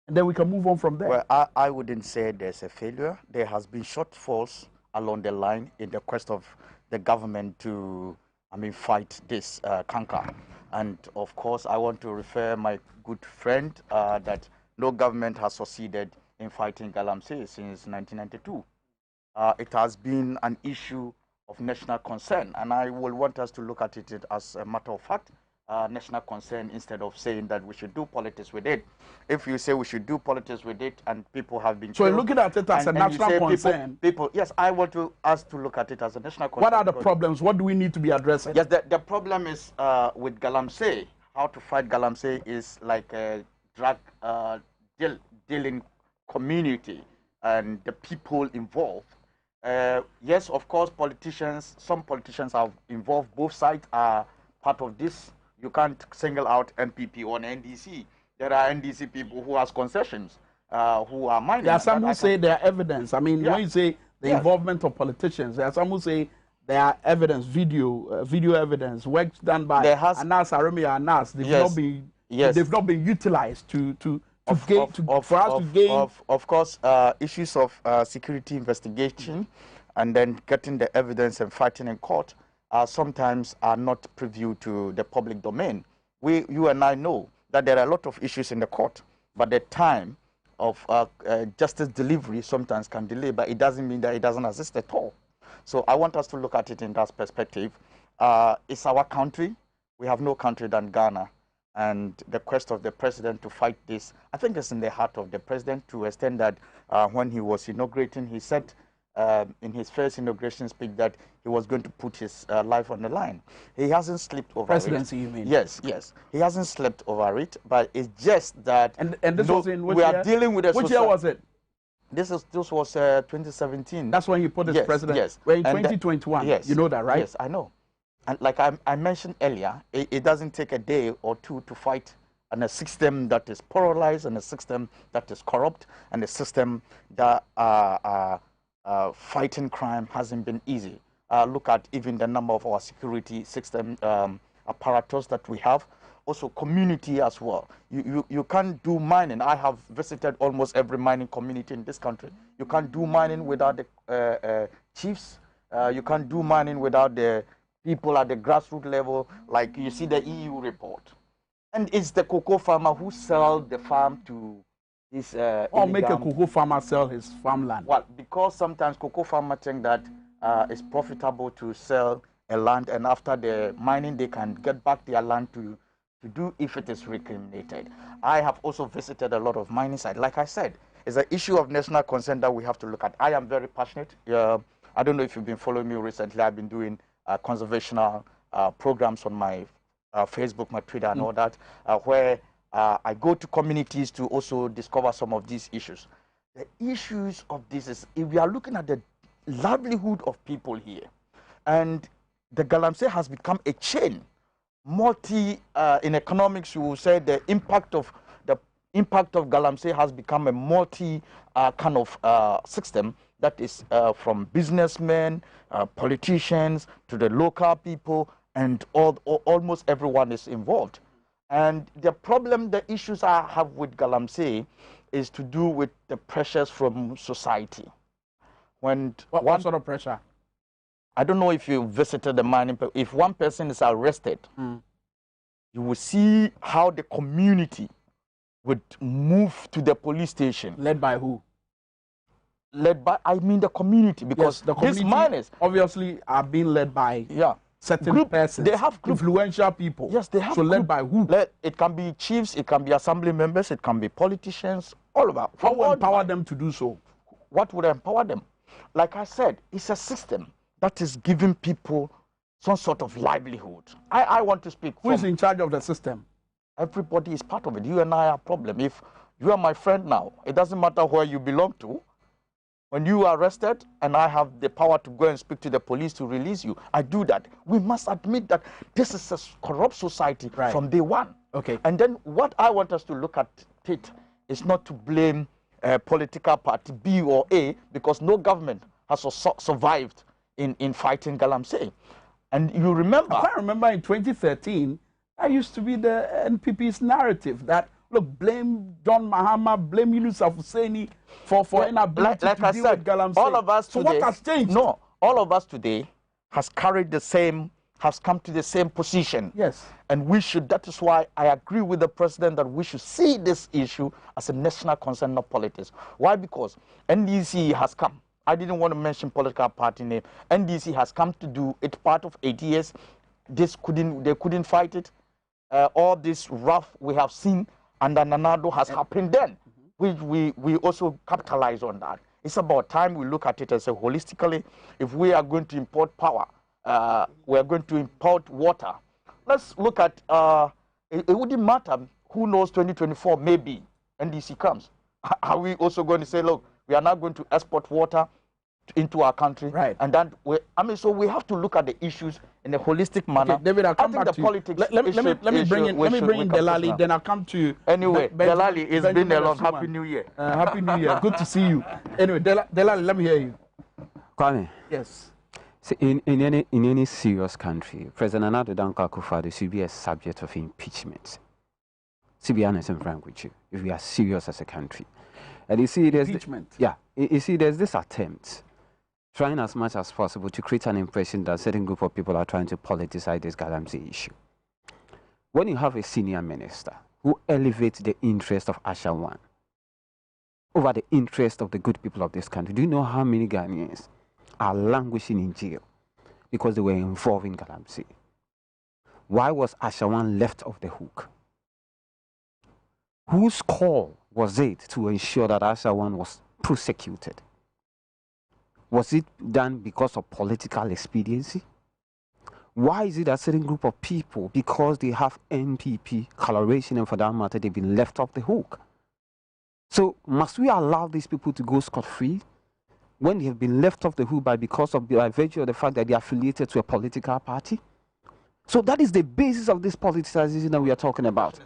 And then we can move on from there. Well, I wouldn't say there's a failure. There has been shortfalls along the line in the quest of the government to, fight this canker. And of course, I want to refer my good friend that no government has succeeded in fighting Galamsey since 1992. It has been an issue of national concern, and I will want us to look at it as a matter of fact, national concern, instead of saying that we should do politics with it. If you say we should do politics with it and people have been so killed, looking at it as a national concern. People, yes, I want us to look at it as a national concern. What are the problems? What do we need to be addressing? Yes, the problem is with Galamsey. How to fight Galamsey is like a drug dealing community and the people involved. Yes, of course, some politicians are involved. Both sides are part of this. You can't single out MPP or NDC. There are NDC people who has concessions, who are mining. There are some who say there are evidence. I mean, when you say the involvement of politicians, there are some who say there are evidence, video evidence, work done by Anas Aremi or Anas. They've not been utilized for us to gain. Of course, issues of security investigation and then getting the evidence and fighting in court sometimes are not previewed to the public domain. You and I know that there are a lot of issues in the court, but the time of justice delivery sometimes can delay, but it doesn't mean that it doesn't exist at all. So I want us to look at it in that perspective. It's our country. We have no country than Ghana. And the quest of the president to fight this, I think it's in the heart of the president to extend that when he was inaugurating, he said in his first inauguration speech that he was going to put his life on the line. He hasn't slept over Presidency, you mean? Yes. He hasn't slept over it, but it's just that... And this was in which we year? Are dealing with a Which year was it? This was 2017. That's when you put this president. Yes. We're in 2021. Yes. You know that, right? Yes, I know. And like I mentioned earlier, it doesn't take a day or two to fight in a system that is polarized, and a system that is corrupt, and a system that fighting crime hasn't been easy. Look at even the number of our security system apparatus that we have. Also community as well. You can't do mining. I have visited almost every mining community in this country. You can't do mining without the chiefs. You can't do mining without the people at the grassroots level, like you see the EU report. And it's the cocoa farmer who sells the farm to his or make a cocoa farmer sell his farmland. Well, because sometimes cocoa farmers think that it's profitable to sell a land, and after the mining they can get back their land to do if it is reclaimed. I have also visited a lot of mining sites. Like I said, it's an issue of national concern that we have to look at. I am very passionate. I don't know if you've been following me recently. I've been doing conservational programs on my Facebook, my Twitter, and all that, where I go to communities to also discover some of these issues. The issues of this is, if we are looking at the livelihood of people here, and the Galamsey has become a chain. In economics, you will say the impact of Galamsey has become a multi kind of system that is from businessmen, politicians, to the local people, and almost everyone is involved. And the issues I have with Galamsey is to do with the pressures from society. What sort of pressure? I don't know if you visited the mining, but if one person is arrested, you will see how the community would move to the police station. Led by who? Led by, I mean the community, because the community these miners obviously are being led by certain persons. They have influential people. Yes, they have. So led by who? It can be chiefs, it can be assembly members, it can be politicians, all over. How will empower them to do so? What would empower them? Like I said, it's a system that is giving people some sort of livelihood. I want to speak. Who is in charge of the system? Everybody is part of it. You and I are a problem. If you are my friend now, it doesn't matter where you belong to. When you are arrested and I have the power to go and speak to the police to release you, I do that. We must admit that this is a corrupt society from day one. Okay. And then what I want us to look at it is not to blame political party B or A, because no government has survived in fighting Galamsey. And you remember... I quite remember in 2013, that used to be the NPP's narrative that, look, blame John Mahama, blame Yunus Hussaini for inability to deal with Galamsey. All of us so today, what has changed? No, all of us today has carried the same, has come to the same position. Yes. And we should, that is why I agree with the president that we should see this issue as a national concern, not politics. Why? Because NDC has come. I didn't want to mention political party name. NDC has come to do it part of 8 years. They couldn't fight it. All this rough we have seen under Nanado has happened then, which we also capitalize on that. It's about time we look at it and say holistically, if we are going to import power, we are going to import water. Let's look at, it wouldn't matter who knows 2024, maybe NDC comes. Are we also going to say, look, we are not going to export water into our country? Right. And then, so we have to look at the issues in a holistic manner. Okay, David, I'll come back to politics. Let me bring in Delali, then I'll come to you. Anyway, Delali, it's been a long Happy New Year. Happy New Year. Good to see you. Anyway, Delali, let me hear you. Kwame. Yes. See, in any serious country, President Nana Dankwa Akufo-Addo should be a subject of impeachment. To be honest and frank with you, if we are serious as a country. And you see, there's impeachment. You see, there's this attempt, trying as much as possible to create an impression that a certain group of people are trying to politicize this Galamsey issue. When you have a senior minister who elevates the interest of Ashawan over the interest of the good people of this country, do you know how many Ghanaians are languishing in jail because they were involved in Galamsey? Why was Ashawan left off the hook? Whose call was it to ensure that Ashawan was prosecuted? Was it done because of political expediency? Why is it that a certain group of people, because they have NPP coloration and for that matter, they've been left off the hook? So must we allow these people to go scot-free when they have been left off the hook by virtue of the fact that they are affiliated to a political party? So that is the basis of this politicization that we are talking about.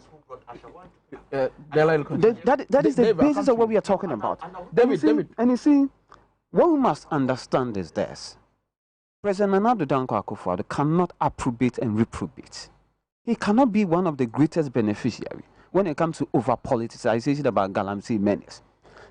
That is the basis of what we are talking about. David. And you see, what we must understand is this. President Nana Dankwa Akufo-Addo cannot approbate and reprobate. He cannot be one of the greatest beneficiaries when it comes to over-politicization about Galamsey menace.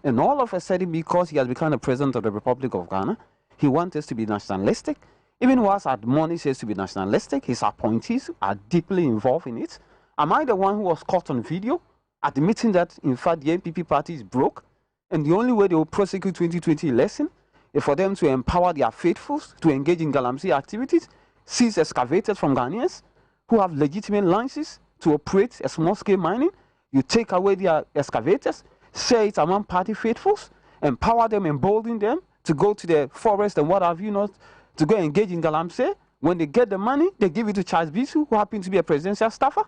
And all of a sudden, because he has become the president of the Republic of Ghana, he wants us to be nationalistic. Even whilst admonished us to be nationalistic, his appointees are deeply involved in it. Am I the one who was caught on video admitting that, in fact, the NPP party is broke, and the only way they will prosecute 2020 election is for them to empower their faithfuls to engage in Galamsey activities, seize excavators from Ghanaians who have legitimate licenses to operate a small-scale mining? You take away their excavators, share it among party faithfuls, empower them, embolden them to go to the forest and what have you not, to go engage in Galamsey. When they get the money, they give it to Charles Bisu, who happens to be a presidential staffer,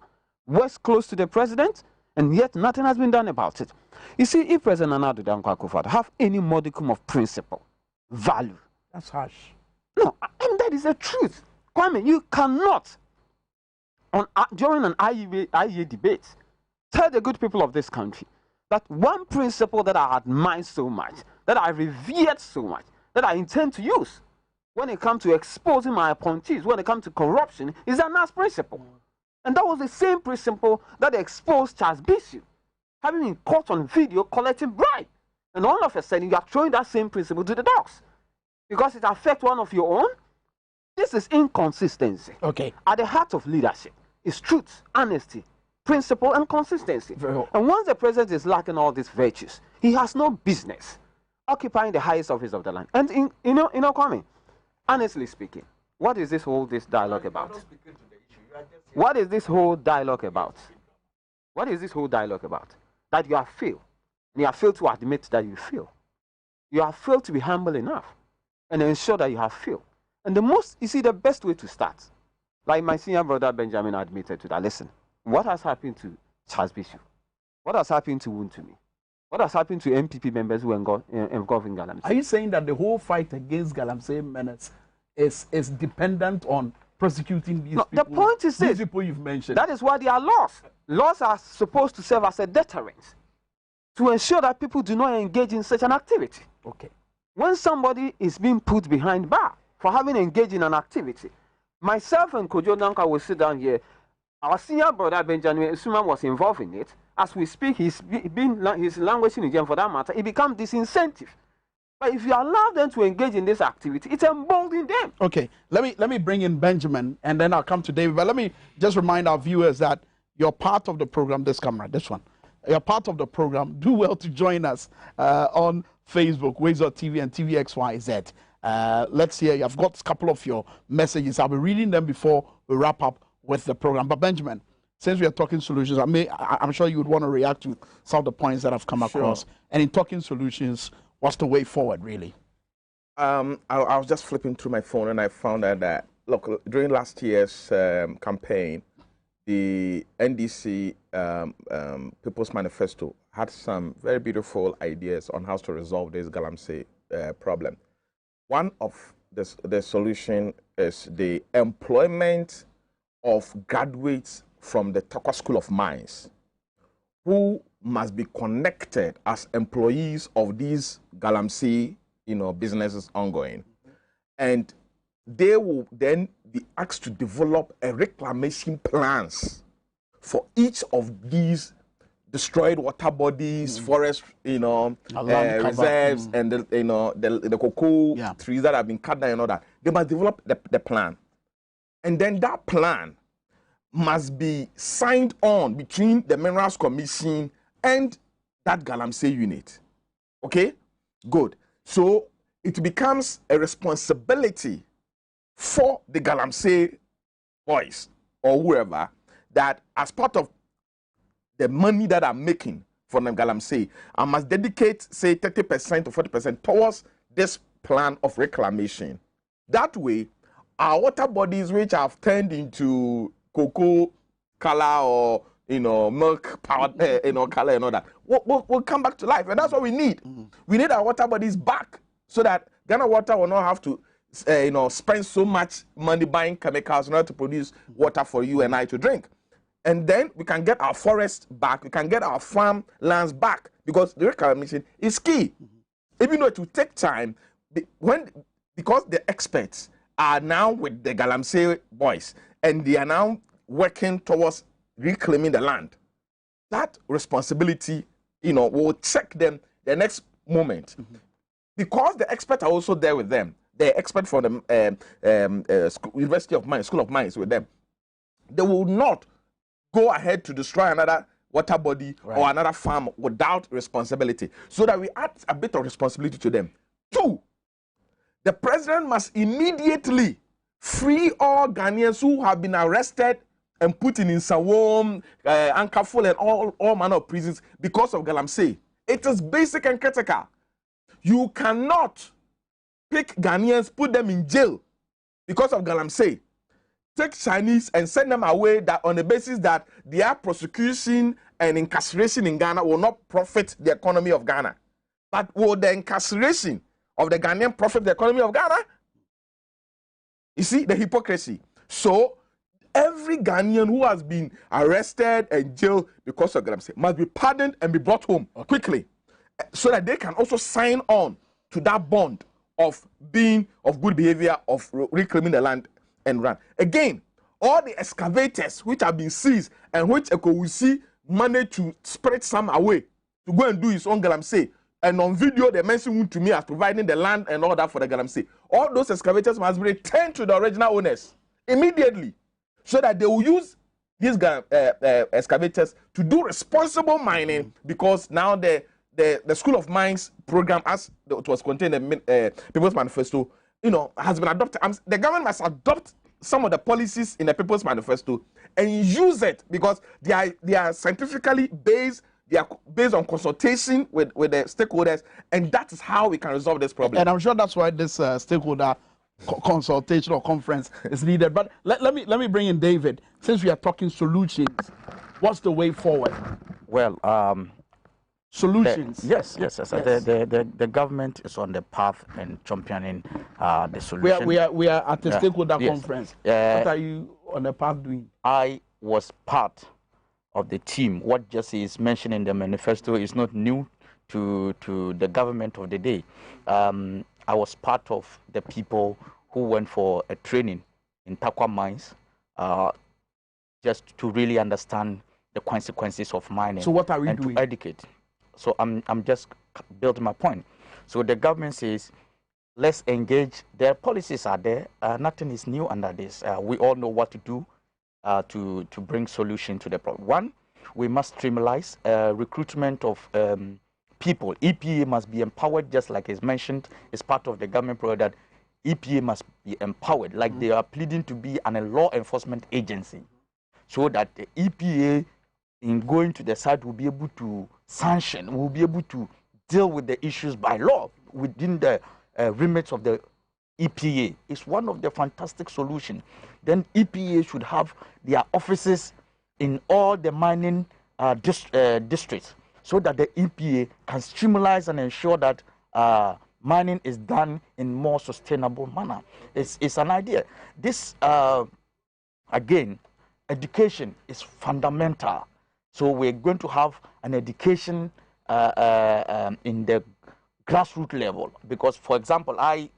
works close to the president, and yet nothing has been done about it. You see, if President Nana Dankwa Akufo-Addo have any modicum of principle, value. That's harsh. No, and that is the truth. Kwame, you cannot, during an IEA debate, tell the good people of this country that one principle that I admire so much, that I revered so much, that I intend to use when it comes to exposing my appointees, when it comes to corruption, is the NAS principle. And that was the same principle that exposed Charles Bisu, having been caught on video collecting bribe. And all of a sudden, you are throwing that same principle to the dogs because it affects one of your own. This is inconsistency. Okay. At the heart of leadership is truth, honesty, principle, and consistency. And once the president is lacking all these virtues, he has no business occupying the highest office of the land. And you know, Kwame, honestly speaking, what is this dialogue about? What is this whole dialogue about? What is this whole dialogue about? That you have failed. And you have failed to admit that you fail. You have failed to be humble enough and ensure that you have failed. And the best way to start, like my senior brother Benjamin admitted to that, listen, what has happened to Charles Bisu? What has happened to Wuntumi? What has happened to MPP members who involved in Galamsey? Are you saying that the whole fight against Galamsey menace is dependent on prosecuting these people? The point is these this. people you've mentioned. That is why there are laws. Laws are supposed to serve as a deterrent to ensure that people do not engage in such an activity. Okay. When somebody is being put behind bar for having engaged in an activity, myself and Kojo Nanka will sit down here. Our senior brother Benjamin Suman was involved in it. As we speak, he's languishing in jail for that matter. It becomes disincentive. But if you allow them to engage in this activity, it emboldens them. Okay, let me bring in Benjamin, and then I'll come to David. But let me just remind our viewers that you're part of the program. This camera, this one. You're part of the program. Do well to join us on Facebook, Wazer TV and TVXYZ. Let's hear. I've got a couple of your messages. I'll be reading them before we wrap up with the program. But Benjamin, since we are talking solutions, I'm sure you would want to react to some of the points that I've come across. And in talking solutions, what's the way forward, really? I was just flipping through my phone and I found out that, look, during last year's campaign, the NDC People's Manifesto had some very beautiful ideas on how to resolve this Galamsey problem. One of the solution is the employment of graduates from the Tokwa School of Mines who must be connected as employees of these Galamsey, businesses ongoing. And they will then be asked to develop a reclamation plans for each of these destroyed water bodies, forest, reserves, and the cocoa trees that have been cut down and all that. They must develop the plan. And then that plan must be signed on between the Minerals Commission and that Galamsey unit. Okay? Good. So it becomes a responsibility for the Galamsey boys or whoever that as part of the money that I'm making from the Galamsey, I must dedicate, say, 30% or 40% towards this plan of reclamation. That way, our water bodies which have turned into cocoa color or milk powder, color and all that, will come back to life, and that's what we need. We need our water bodies back so that Ghana Water will not have to, spend so much money buying chemicals in order to produce water for you and I to drink. And then we can get our forests back, we can get our farm lands back, because the reclamation is key. Even though it will take time, because the experts are now with the Galamsey boys, and they are now working towards reclaiming the land. That responsibility, will check them the next moment. Because the experts are also there with them. The expert from the University of Mines, School of Mines with them. They will not go ahead to destroy another water body or another farm without responsibility. So that we add a bit of responsibility to them. 2, the president must immediately free all Ghanaians who have been arrested and put in Sawom, Ankaful, and all manner of prisons because of Galamsey. It is basic and critical. You cannot pick Ghanaians, put them in jail because of Galamsey, take Chinese and send them away that on the basis that their prosecution and incarceration in Ghana will not profit the economy of Ghana. But will the incarceration of the Ghanaian profit the economy of Ghana? You see the hypocrisy. So every Ghanaian who has been arrested and jailed because of Galamsey must be pardoned and be brought home quickly, so that they can also sign on to that bond of being of good behavior, of reclaiming the land and run. Again, all the excavators which have been seized and which Ekowusi managed to spread some away to go and do his own Galamsey, and on video they mentioned to me as providing the land and all that for the Galamsey. All those excavators must be returned to the original owners immediately, so that they will use these excavators to do responsible mining, because now the School of Mines program, as it was contained in the People's Manifesto, has been adopted. The government must adopt some of the policies in the People's Manifesto and use it, because they are scientifically based. They are based on consultation with the stakeholders, and that is how we can resolve this problem. And I'm sure that's why this stakeholder consultation or conference is needed. But let me bring in David. Since we are talking solutions, what's the way forward? Well, solutions. Yes. The government is on the path and championing the solution. We are at the stakeholder Yes. conference. What are you on the path doing? I was part of the team. What Jesse is mentioning in the manifesto is not new to the government of the day. I was part of the people who went for a training in Takwa mines, just to really understand the consequences of mining. So what are we doing? To educate. So I'm just building my point. So the government says, let's engage. Their policies are there. Nothing is new under this. We all know what to do to bring solution to the problem. One, we must streamline recruitment of people. EPA must be empowered, just like is mentioned. It's part of the government program that EPA must be empowered, like they are pleading to be a law enforcement agency, so that the EPA, in going to the site, will be able to sanction, will be able to deal with the issues by law within the remits of the EPA. It's one of the fantastic solutions. Then EPA should have their offices in all the mining districts, so that the EPA can streamline and ensure that mining is done in more sustainable manner. It's an idea. This, again, education is fundamental. So we're going to have an education in the grassroots level. Because, for example, I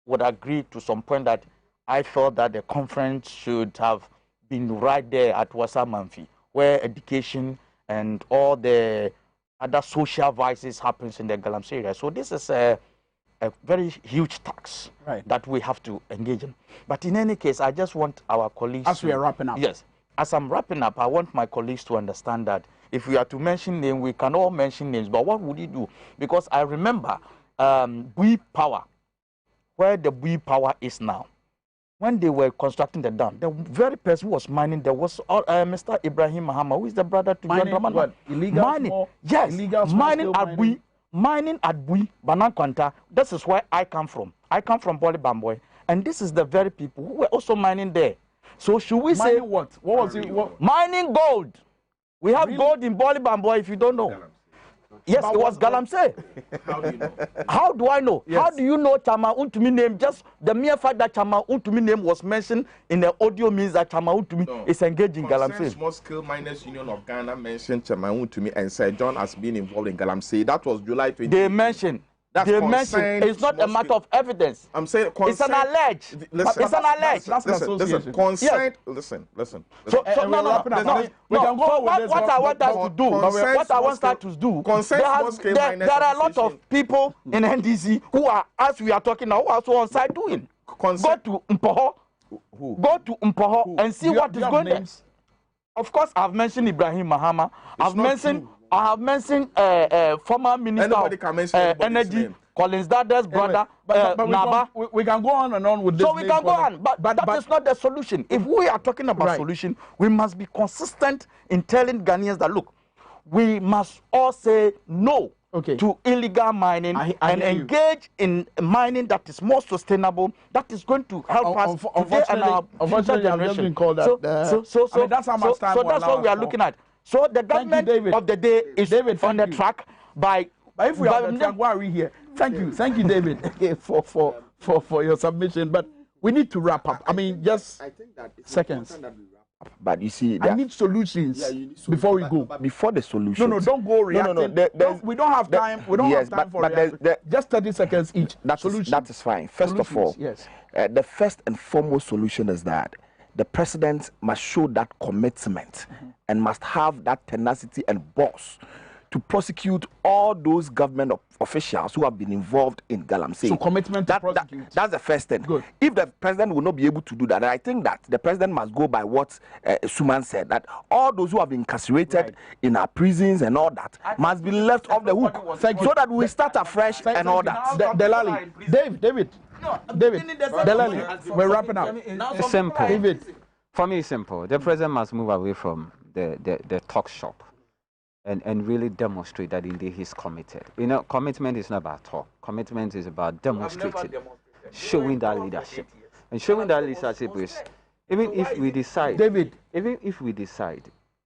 would agree to some point that I felt that the conference should have been right there at Wasa Manfi, where education and all the other social vices happens in the Galamsey area. So this is a very huge tax that we have to engage in. But in any case, I just want our colleagues... As we are wrapping up. Yes. As I'm wrapping up, I want my colleagues to understand that if we are to mention names, we can all mention names, but what would you do? Because I remember Bui Power, where the Bui Power is now. When they were constructing the dam, the very person who was mining there was Mr. Ibrahim Mahama, who is the brother to John Dramani. What? Illegal mining. Small, yes, illegal mining at Bui. Mining at Bui, Banankwanta. This is where I come from. I come from Boli Bamboy. And this is the very people who were also mining there. So should we mining say... what? What was it? What? Mining gold. We have gold in Boli Bamboy, if you don't know. Yes, it was Galamsey. How do you know? How do I know? Yes. How do you know Chama Untumi name? Just the mere fact that Chama Untumi name was mentioned in the audio means that Chama Untumi is engaged in Galamsey. Small Scale Miners Union of Ghana mentioned Chama Untumi and said John has been involved in Galamsey. That was July 20. They mentioned. They mentioned. It's not a matter of evidence. I'm saying it's an allege. Listen, it's an allege. Listen. Consent. Yes. Listen. So no. We can go on with this. What I want us to do. What I want us to do. There are a lot of people in NDC who are, as we are talking now, who are also on site doing. Go to Mpoho. Go to Mpoho and see what is going on. Of course, I've mentioned Ibrahim Mahama. I have mentioned former Minister of Energy, Collins Dada's brother, Naba. We can go on and on with this. So we can go on, but that is not the solution. If we are talking about solution, we must be consistent in telling Ghanaians that, look, we must all say no to illegal mining and engage in mining that is more sustainable, that is going to help us today and our future generation. So that's what we are looking at. So the government of the day is on the track by... But if we are on the track, why are we here? Thank you, David, for your submission. But we need to wrap up. I mean, just seconds. But you see, I need solutions before we go. Before the solution. No, don't go reacting. No, we don't have time. We don't have time for just 30 seconds each. That is fine. First of all, the first and foremost solution is that the president must show that commitment and must have that tenacity and boss to prosecute all those government officials who have been involved in Galamsey. So commitment to prosecute. That's the first thing. Good. If the president will not be able to do that, I think that the president must go by what Suman said, that all those who have been incarcerated in our prisons and all that must be left off the hook, so that we start afresh and all that. Delali, David, Delali, we're wrapping up. It's simple. David. For me, it's simple. The president must move away from the talk shop and really demonstrate that indeed he's committed. You know, commitment is not about talk. Commitment is about demonstrating, showing that leadership. And showing that leadership is, even if we decide,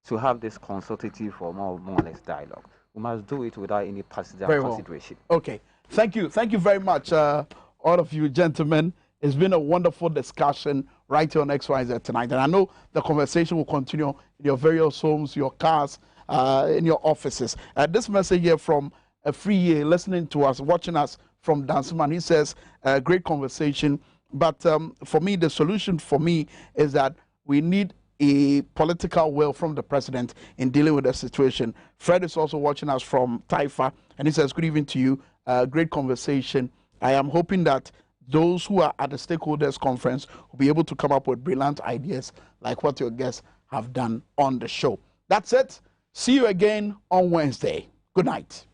to have this consultative or more or less dialogue, we must do it without any partisan Very well. consideration. Okay. Thank you. Thank you very much, all of you gentlemen. It's been a wonderful discussion right here on XYZ tonight. And I know the conversation will continue in your various homes, your cars, in your offices. This message here from a free year listening to us, watching us from Danceman. He says, great conversation. But for me, the solution for me is that we need a political will from the president in dealing with the situation. Fred is also watching us from Taifa, and he says, good evening to you. Great conversation. I am hoping that those who are at the stakeholders conference will be able to come up with brilliant ideas like what your guests have done on the show. That's it. See you again on Wednesday. Good night.